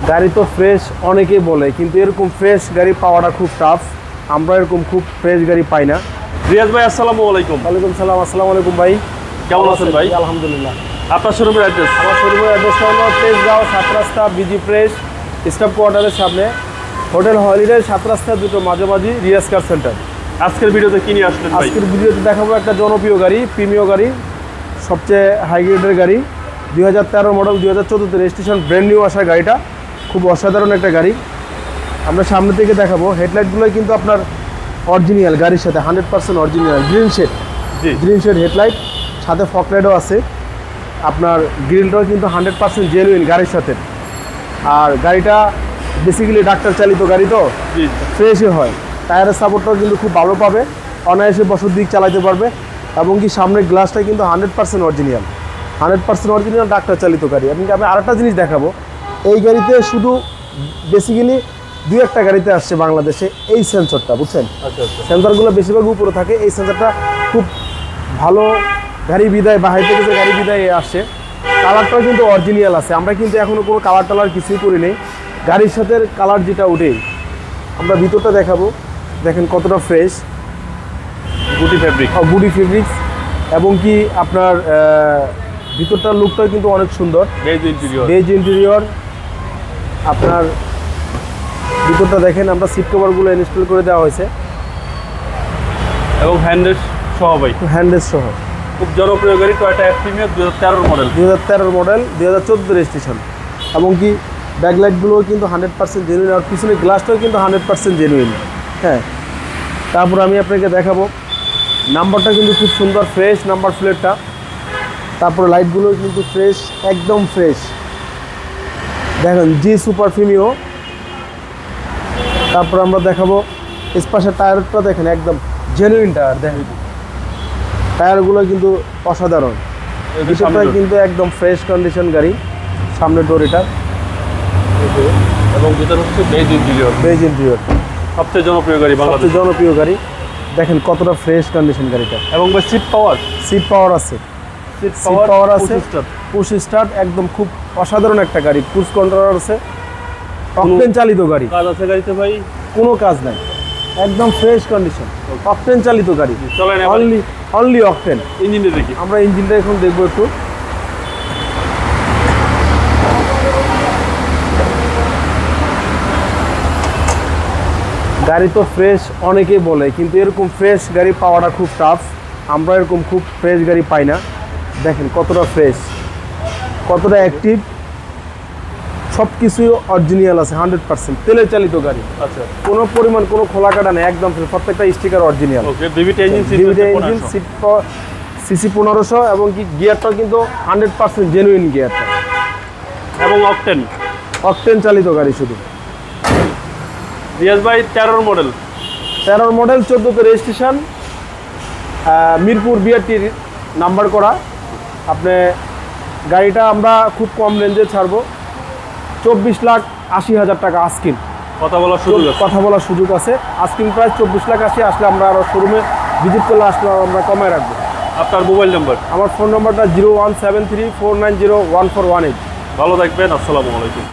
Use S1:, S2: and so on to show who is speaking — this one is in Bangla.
S1: গাড়ি তো ফ্রেশ অনেকেই বলে, কিন্তু এরকম ফ্রেশ গাড়ি পাওয়াটা খুব টাফ। আমরা এরকম খুব ফ্রেশ গাড়ি পাই না।
S2: রিয়াজ ভাই আসসালামু আলাইকুম।
S1: ওয়ালাইকুম সালাম। আসসালামু আলাইকুম ভাই,
S2: কেমন আছেন ভাই?
S1: আলহামদুলিল্লাহ।
S2: আপনার শোরুমের অ্যাড্রেস?
S1: আমার শোরুমের অ্যাড্রেসটা হলো তেজগাঁও 7 রাস্তা বিজি প্রেস স্টাফ কোয়ার্টারের সামনে, হোটেল হলিডে 7 রাস্তা দুটো মাঝামাঝি, রিয়াজ কার সেন্টার।
S2: আজকের ভিডিওতে কি নিয়ে আসলেন ভাই?
S1: আজকের ভিডিওতে দেখাবো একটা জনপ্রিয় গাড়ি, প্রিমিয় গাড়ি, সবচেয়ে হাই গ্রেডের গাড়ি, 2013 মডেল, 2014 রেজিস্ট্রেশন, ব্র্যান্ড নিউ আসা গাড়িটা। খুব অসাধারণ একটা গাড়ি। আমরা সামনে থেকে দেখাবো। হেডলাইটগুলো কিন্তু আপনার অরিজিনাল, গাড়ির সাথে 100% অরিজিনাল। গ্রিন শেড হেডলাইট, সাথে ফগ লাইটও আছে। আপনার গ্রিলটাও কিন্তু 100% জেনুইন গাড়ির সাথে। আর গাড়িটা বেসিক্যালি ডাক্তার চালিত গাড়ি, তো ফ্রেশই হয়। টায়ারের সাপোর্টটাও কিন্তু খুব ভালো পাবে, অনায়াসে বছর দিক চালাতে পারবে। এবং কি সামনের গ্লাসটা কিন্তু 100% অরিজিনাল, 100% অরিজিনাল ডাক্তার চালিত গাড়ি। আমি আরেকটা জিনিস দেখাবো। এই গাড়িতে শুধু বেসিক্যালি 2-1টা গাড়িতে আসছে বাংলাদেশে এই সেন্সরটা, বুঝছেন? সেন্সরগুলো বেশিরভাগ উপরে থাকে। এই সেন্সরটা খুব ভালো গাড়ি বিদায় বা হাই প্যাকেজের গাড়ি বিদায় আসছে। কালারটাও কিন্তু অরিজিনাল আছে। আমরা কিন্তু এখনও কোনো কালার টালার কিছুই করি নেই। গাড়ির সাথে কালার যেটা ওঠেই। আমরা ভিতরটা দেখাবো, দেখেন কতটা ফ্রেশ,
S2: গুটি
S1: ফেব্রিক্স। এবং কি আপনার ভিতরটার লুকটাও কিন্তু অনেক সুন্দর, বেজ ইন্টেরিয়র। আপনার ভিতরটা দেখেন, আমরা সিট কভারগুলো ইনস্টল করে দেওয়া হয়েছে
S2: এবং হ্যান্ডরেস্ট সহ ভাই,
S1: হ্যান্ডেস সহ।
S2: খুব জনপ্রিয় গাড়ি, টয়োটা অ্যাক্টিভিয়া 2013 মডেল,
S1: 2014 রেজিস্ট্রেশন। এবং কি ব্যাকলাইটগুলো কিন্তু 100% জেনুইন, আর পিছনের গ্লাসটাও কিন্তু 100% জেনুইন। হ্যাঁ, তারপর আমি আপনাকে দেখাবো। নাম্বারটা কিন্তু খুব সুন্দর, ফ্রেশ নাম্বার প্লেটটা। তারপর লাইটগুলো কিন্তু ফ্রেশ, একদম ফ্রেশ। দেখেন জি সুপার প্রিমিও। তারপর আমরা দেখাবো স্পাশের টায়ারটা, দেখেন একদম জেনুইন টায়ার। দেখেন টায়ারগুলো কিন্তু অসাধারণ। ভিতরটা কিন্তু একদম ফ্রেশ কন্ডিশন গাড়ি। সামনে ডোর এটা,
S2: এবং ভিতরে হচ্ছে
S1: বেজ ইন্টেরিয়র।
S2: সবচেয়ে জনপ্রিয় গাড়ি,
S1: সবচেয়ে জনপ্রিয় গাড়ি। দেখেন কতটা ফ্রেশ কন্ডিশন গাড়িটা।
S2: এবং সিট পাওয়ার
S1: আছে, পুশ স্টার্ট, একদম খুব অসাধারণ একটা গাড়ি। পুশ কন্ট্রোলার আছে, অকটেন চালিত গাড়ি।
S2: কাজ আছে গাড়িতে ভাই?
S1: কোনো কাজ নাই, একদম ফ্রেশ কন্ডিশন, অকটেন চালিত গাড়ি।
S2: চলেন
S1: অনলি অকটেন।
S2: ইঞ্জিনটা দেখি।
S1: আমরা ইঞ্জিনটা এখন দেখবো একটু। গাড়ি তো ফ্রেশ অনেকেই বলে, কিন্তু এরকম ফ্রেশ গাড়ি পাওয়াটা খুব টাফ। আমরা এরকম খুব ফ্রেশ গাড়ি পাই না। দেখেন কতটা ফ্রেশ, কতটা অ্যাক্টিভ, সব কিছুই অরিজিনাল আছে, 100% তেলে চালিত গাড়ি।
S2: আচ্ছা,
S1: কোনো পরিমাণ কোনো খোলা কাটা নেই, একদম প্রত্যেকটা sticker original.
S2: DVD engine,
S1: seat CC 1500। এবং কি গিয়ারটাও কিন্তু 100% জেনুইন গিয়ারটা,
S2: এবং অকটেন
S1: চালিত গাড়ি শুধু।
S2: রিয়াজ ভাই 13 মডেল,
S1: 14 রেজিস্ট্রেশন, মিরপুর বিআরটির নাম্বার করা। আপনি গাড়িটা আমরা খুব কম রেঞ্জে ছাড়বো, 24,80,000 টাকা আস্কিং।
S2: কথা বলার সুযোগ
S1: আছে। Asking price 24,80,000। আসলে আমরা আরও শোরুমে ভিজিট করলে আসলে আমরা কমায় রাখবো।
S2: আপনার মোবাইল নাম্বার?
S1: আমার ফোন নাম্বারটা 017349014118।
S2: ভালো থাকবেন, আসসালামু আলাইকুম।